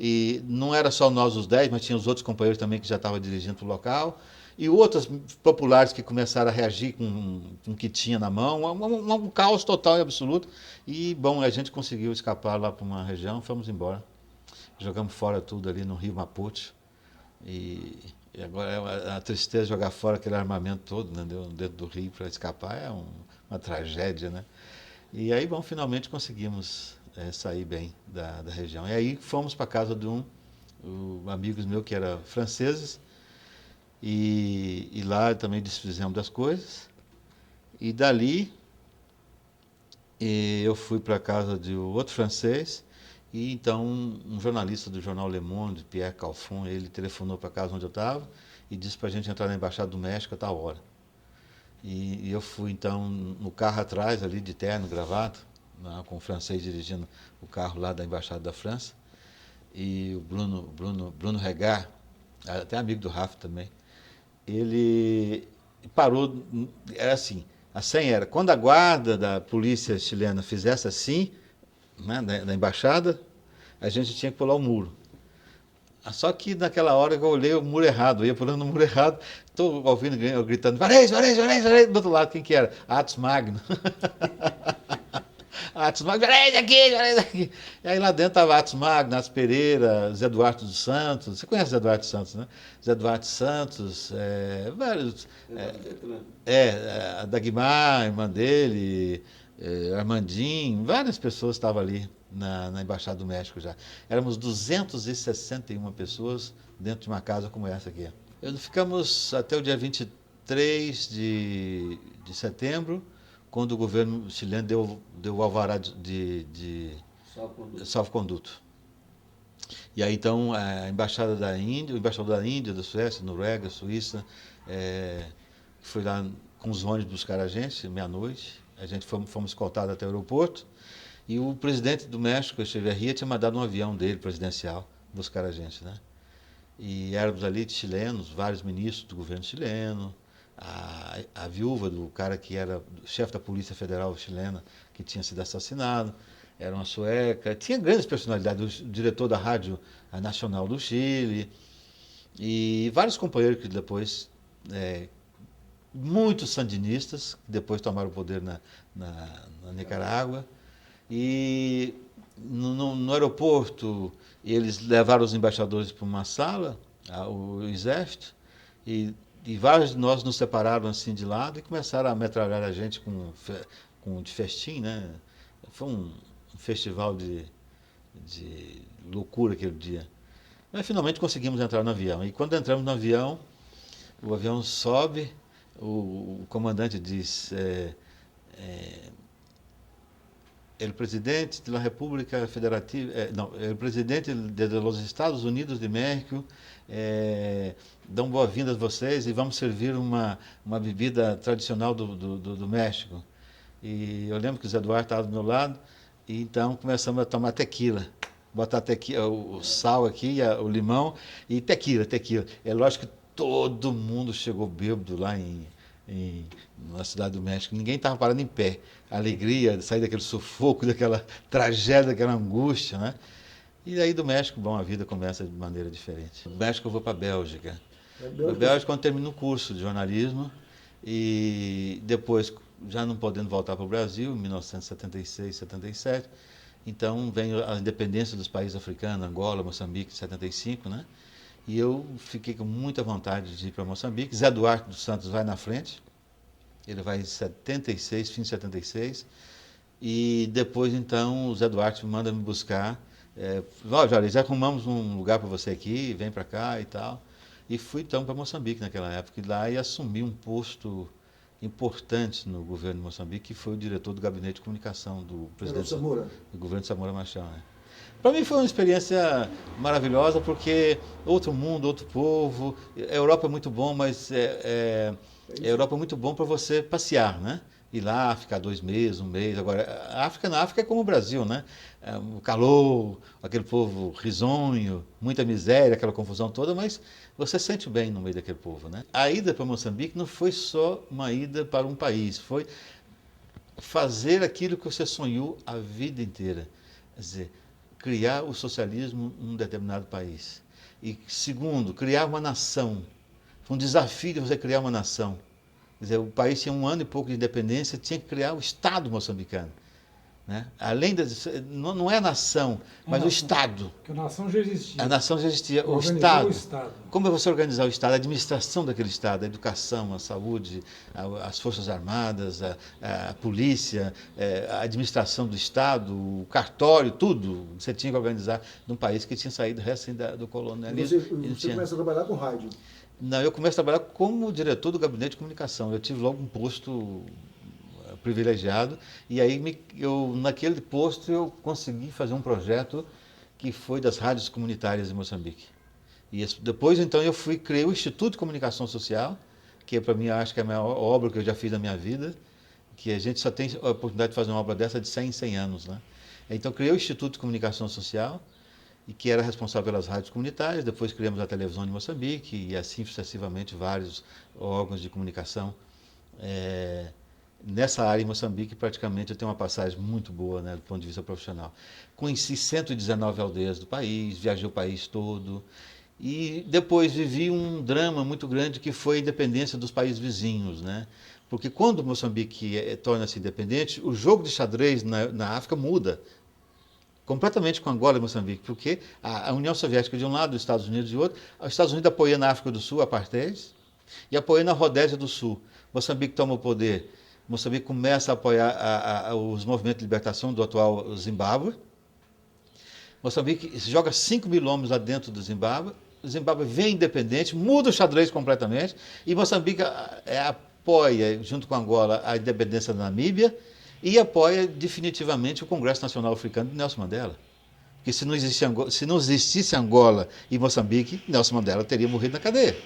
E não era só nós os 10, mas tinha os outros companheiros também que já estavam dirigindo para o local. E outros populares que começaram a reagir com o que tinha na mão. Um caos total e absoluto. E, bom, a gente conseguiu escapar lá para uma região, fomos embora. Jogamos fora tudo ali no Rio Maputo. E agora é a tristeza de jogar fora aquele armamento todo, né, dentro do rio para escapar. É uma tragédia, né? E aí, bom, finalmente conseguimos sair bem da região. E aí fomos para a casa de amigos meus que eram franceses, e lá também desfizemos das coisas. E dali eu fui para a casa de outro francês, e então um jornalista do jornal Le Monde, Pierre Calfon, ele telefonou para a casa onde eu estava e disse para a gente entrar na Embaixada do México a tal hora. E eu fui então no carro atrás, ali de terno, gravata, né, com o francês dirigindo o carro lá da Embaixada da França, e o Bruno Regard, até amigo do Rafa também, ele parou, era assim, a senha era: quando a guarda da polícia chilena fizesse assim, né, da embaixada, a gente tinha que pular o muro. Só que naquela hora eu olhei o muro errado, eu ia pulando no muro errado, estou ouvindo gritando: Varese, Varese, Varese, Varese, do outro lado, quem que era? Atos Magno. Atos Magno, Varese aqui, Varese aqui. E aí lá dentro estava Atos Magno, Atos Pereira, Zé Duarte dos Santos, você conhece Zé Duarte dos Santos, né? Zé Duarte dos Santos, vários, a Dagmar, a irmã dele, Armandinho, várias pessoas estavam ali na Embaixada do México já. Éramos 261 pessoas dentro de uma casa como essa aqui. Ficamos até o dia 23 de setembro, quando o governo chileno deu o alvará de salvo-conduto. E aí então a Embaixada da Índia, o embaixador da Índia, da Suécia, Noruega, Suíça, foi lá com os ônibus buscar a gente, meia-noite. A gente fomos escoltados até o aeroporto. E o presidente do México, Echeverría, tinha mandado um avião dele, presidencial, buscar a gente, né? E éramos ali chilenos, vários ministros do governo chileno, a viúva do cara que era chefe da Polícia Federal chilena, que tinha sido assassinado, era uma sueca. Tinha grandes personalidades, o diretor da Rádio Nacional do Chile, e vários companheiros que depois, muitos sandinistas, que depois tomaram o poder na Nicarágua. E no aeroporto, eles levaram os embaixadores para uma sala, o exército, e vários de nós nos separaram assim de lado e começaram a metralhar a gente de festim, né? Foi um festival de loucura aquele dia. Mas finalmente conseguimos entrar no avião. E quando entramos no avião, o avião sobe, o comandante diz, o presidente da República Federativa, não, o presidente dos Estados Unidos de México, dão boas-vindas a vocês e vamos servir uma bebida tradicional do México. E eu lembro que o Zé Eduardo estava do meu lado, e então começamos a tomar tequila. Botar tequila, o sal aqui, o limão e tequila. É lógico que todo mundo chegou bêbado lá na Cidade do México. Ninguém estava parando em pé. A alegria de sair daquele sufoco, daquela tragédia, daquela angústia, né? E aí do México, bom, a vida começa de maneira diferente. Do México eu vou para a Bélgica. Na Bélgica, quando termino o curso de jornalismo, e depois, já não podendo voltar para o Brasil, em 1976, 77, então vem a independência dos países africanos, Angola, Moçambique, em 75, né? E eu fiquei com muita vontade de ir para Moçambique. Zé Duarte dos Santos vai na frente, ele vai em 76, fim de 76, e depois então o Zé Duarte manda me buscar. Jorge, já arrumamos um lugar para você aqui, vem para cá e tal. E fui então para Moçambique naquela época, e lá e assumi um posto importante no governo de Moçambique, que foi o diretor do gabinete de comunicação do presidente do governo de Samora Machel. Né? Para mim foi uma experiência maravilhosa, porque outro mundo, outro povo. A Europa é muito bom, mas a Europa é muito bom para você passear, né? Ir lá, ficar 2 meses, 1 mês. Agora, na África é como o Brasil, né? O calor, aquele povo risonho, muita miséria, aquela confusão toda, mas você sente bem no meio daquele povo, né? A ida para Moçambique não foi só uma ida para um país, foi fazer aquilo que você sonhou a vida inteira. Quer dizer, criar o socialismo num determinado país. E segundo, criar uma nação. Foi um desafio de você criar uma nação. Quer dizer, o país tinha 1 ano e pouco de independência, tinha que criar o Estado moçambicano. Né? Além não é a nação, mas o Estado. Porque a nação já existia. A nação já existia. O Estado. Como é você organizar o Estado? A administração daquele Estado, a educação, a saúde, as Forças Armadas, a polícia, a administração do Estado, o cartório, tudo. Você tinha que organizar num país que tinha saído recém do colonialismo. Você começa a trabalhar com rádio? Não, eu começo a trabalhar como diretor do gabinete de comunicação. Eu tive logo um posto privilegiado, e aí naquele posto eu consegui fazer um projeto que foi das rádios comunitárias de Moçambique. E depois então criei o Instituto de Comunicação Social, que para mim acho que é a maior obra que eu já fiz na minha vida, que a gente só tem a oportunidade de fazer uma obra dessa de 100 em 100 anos, né? Então criei o Instituto de Comunicação Social, e que era responsável pelas rádios comunitárias. Depois criamos a televisão de Moçambique e assim sucessivamente vários órgãos de comunicação. Nessa área em Moçambique, praticamente, eu tenho uma passagem muito boa, né, do ponto de vista profissional. Conheci 119 aldeias do país, viajei o país todo, e depois vivi um drama muito grande que foi a independência dos países vizinhos, né? Porque quando Moçambique torna-se independente, o jogo de xadrez na África muda completamente com Angola e Moçambique, porque a União Soviética de um lado, os Estados Unidos de outro, os Estados Unidos apoiando na África do Sul, a apartheid, e apoiando a Rodésia do Sul. Moçambique toma o poder. Moçambique começa a apoiar os movimentos de libertação do atual Zimbábue. Moçambique joga 5.000 homens lá dentro do Zimbábue. O Zimbábue vem independente, muda o xadrez completamente. E Moçambique apoia, junto com Angola, a independência da Namíbia e apoia definitivamente o Congresso Nacional Africano de Nelson Mandela. Porque se não existisse Angola e Moçambique, Nelson Mandela teria morrido na cadeia.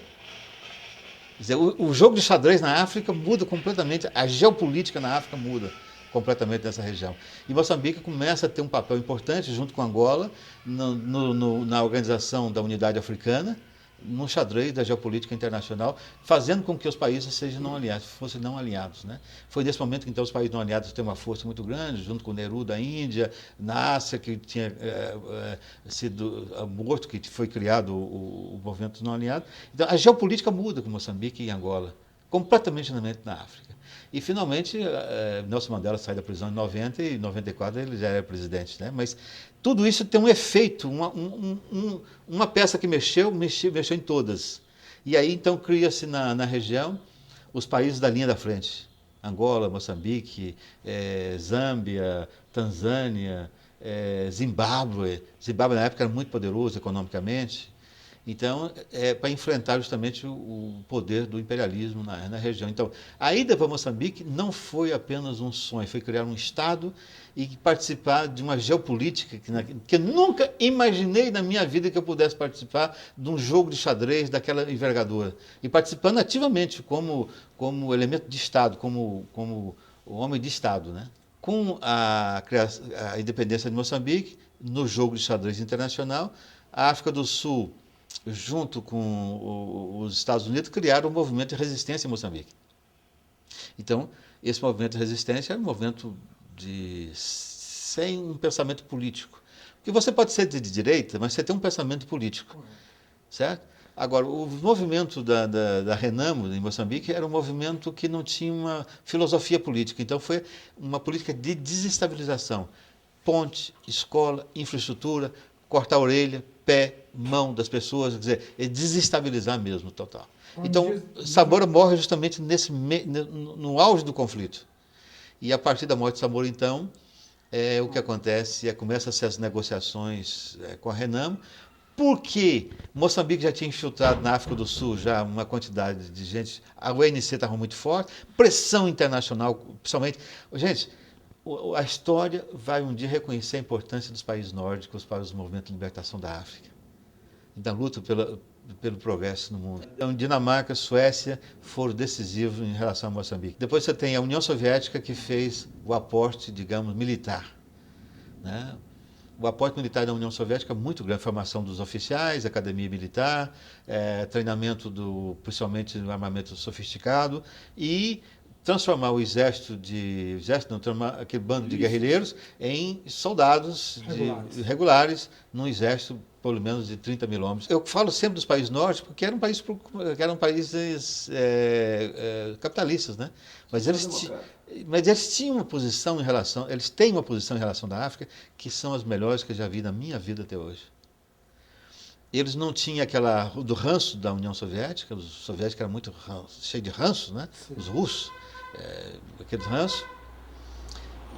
Quer dizer, o jogo de xadrez na África muda completamente, a geopolítica na África muda completamente nessa região. E Moçambique começa a ter um papel importante, junto com Angola, na organização da Unidade Africana, no xadrez da geopolítica internacional, fazendo com que os países fossem não alinhados. Né? Foi nesse momento que então, os países não alinhados têm uma força muito grande, junto com o Nehru da Índia, na Ásia, que tinha sido morto, que foi criado o movimento dos não alinhados. Então, a geopolítica muda com Moçambique e Angola, completamente na África. E, finalmente, Nelson Mandela sai da prisão em 90 e em 94 ele já era presidente. Né? Mas tudo isso tem um efeito, uma peça que mexeu em todas. E aí, então, cria-se na região os países da linha da frente. Angola, Moçambique, Zâmbia, Tanzânia, Zimbábue. Zimbábue, na época, era muito poderoso economicamente. Então, para enfrentar justamente o poder do imperialismo na região. Então, a ida para Moçambique não foi apenas um sonho, foi criar um Estado e participar de uma geopolítica que eu nunca imaginei na minha vida que eu pudesse participar de um jogo de xadrez daquela envergadura. E participando ativamente como elemento de Estado, como homem de Estado, né? Com a independência de Moçambique, no jogo de xadrez internacional, a África do Sul, junto com os Estados Unidos, criaram um movimento de resistência em Moçambique. Então, esse movimento de resistência era um movimento sem um pensamento político. Porque você pode ser de direita, mas você tem um pensamento político, certo? Agora, o movimento da Renamo, em Moçambique, era um movimento que não tinha uma filosofia política. Então, foi uma política de desestabilização. Ponte, escola, infraestrutura, cortar a orelha, pé, mão das pessoas, quer dizer, é desestabilizar mesmo, total. Então, Samora morre justamente no auge do conflito. E a partir da morte de Samora, então, o que acontece começam-se as negociações com a Renamo, porque Moçambique já tinha infiltrado na África do Sul já uma quantidade de gente, a UNC estava muito forte, pressão internacional, principalmente. Gente, a história vai um dia reconhecer a importância dos países nórdicos para os movimentos de libertação da África, da luta pelo progresso no mundo. Então, Dinamarca e Suécia foram decisivos em relação a Moçambique. Depois você tem a União Soviética, que fez o aporte, digamos, militar, né? O aporte militar da União Soviética é muito grande, formação dos oficiais, academia militar, treinamento principalmente do armamento sofisticado e transformar o transformar aquele bando de guerrilheiros em soldados regulares num exército pelo menos de 30 mil homens. Eu falo sempre dos países nórdicos porque eram países capitalistas, né? Mas eles tinham uma posição eles têm uma posição em relação à África que são as melhores que eu já vi na minha vida até hoje. Eles não tinham do ranço da União Soviética, os soviéticos eram muito cheios de ranço, né? Sim. Os russos, aqueles ranços,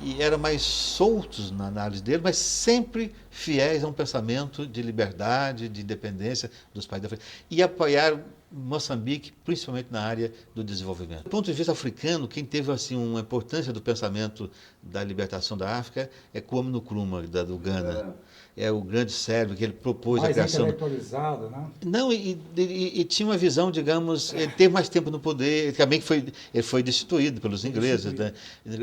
e eram mais soltos na análise deles, mas sempre fiéis a um pensamento de liberdade, de independência dos países da África. E apoiaram Moçambique, principalmente na área do desenvolvimento. Do ponto de vista africano, quem teve assim, uma importância do pensamento da libertação da África é Kwame Nkrumah, do Ghana. É o grande cérebro que ele propôs a criação. Mais intelectualizado, né? Não, e tinha uma visão, digamos, ele teve mais tempo no poder, também ele foi destituído pelos ingleses, né?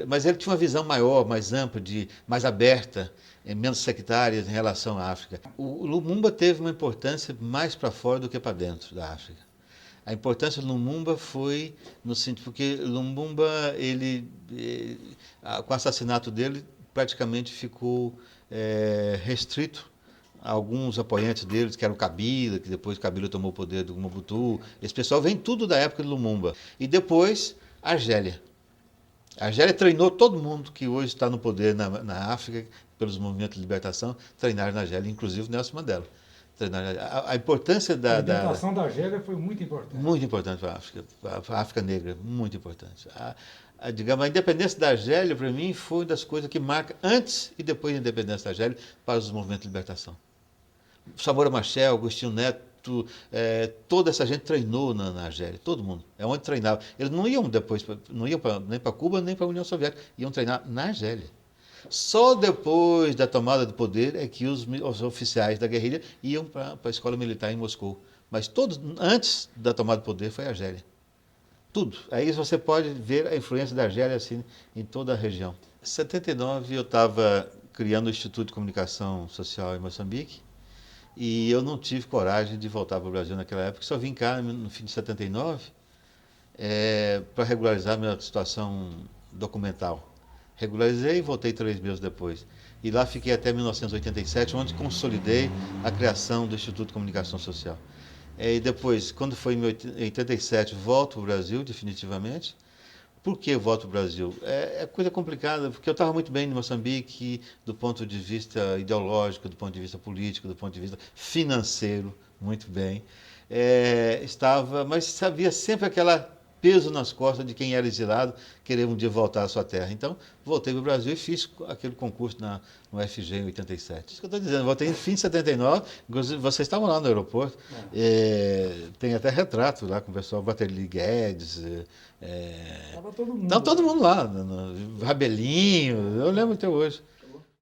Mas ele tinha uma visão maior, mais ampla, mais aberta, menos sectária em relação à África. O Lumumba teve uma importância mais para fora do que para dentro da África. A importância do Lumumba foi no sentido, porque Lumumba, com o assassinato dele, praticamente ficou restrito a alguns apoiantes deles, que eram Kabila, que depois Kabila tomou o poder do Mobutu. Esse pessoal vem tudo da época de Lumumba. E depois, Argélia. A Argélia treinou todo mundo que hoje está no poder na África, pelos movimentos de libertação, treinaram na Argélia, inclusive Nelson Mandela. A importância a libertação da Argélia foi muito importante. Muito importante para a África negra, muito importante. Digamos, a independência da Argélia, para mim, foi uma das coisas que marca antes e depois da independência da Argélia para os movimentos de libertação. Samora Machel, Agostinho Neto, toda essa gente treinou na Argélia, todo mundo. É onde treinava. Eles não iam depois, não iam nem para Cuba, nem para a União Soviética, iam treinar na Argélia. Só depois da tomada do poder é que os oficiais da guerrilha iam para a escola militar em Moscou. Mas todos, antes da tomada do poder, foi a Argélia. Tudo. Aí você pode ver a influência da Argélia assim, em toda a região. Em 79 eu estava criando o Instituto de Comunicação Social em Moçambique e eu não tive coragem de voltar para o Brasil naquela época. Só vim cá no fim de 79 para regularizar minha situação documental. Regularizei e voltei 3 meses depois. E lá fiquei até 1987, onde consolidei a criação do Instituto de Comunicação Social. E depois, quando foi em 87, volto para o Brasil, definitivamente. Por que volto para o Brasil? É coisa complicada, porque eu estava muito bem em Moçambique, do ponto de vista ideológico, do ponto de vista político, do ponto de vista financeiro, muito bem. Mas havia sempre aquela peso nas costas de quem era exilado, querer um dia voltar à sua terra. Então, voltei para o Brasil e fiz aquele concurso no FG em 87. Isso que eu estou dizendo, voltei em fim de 79, vocês estavam lá no aeroporto, tem até retrato lá com o pessoal, Baterli Guedes, Estava todo mundo. não, todo mundo lá, Rabelinho, eu lembro até hoje.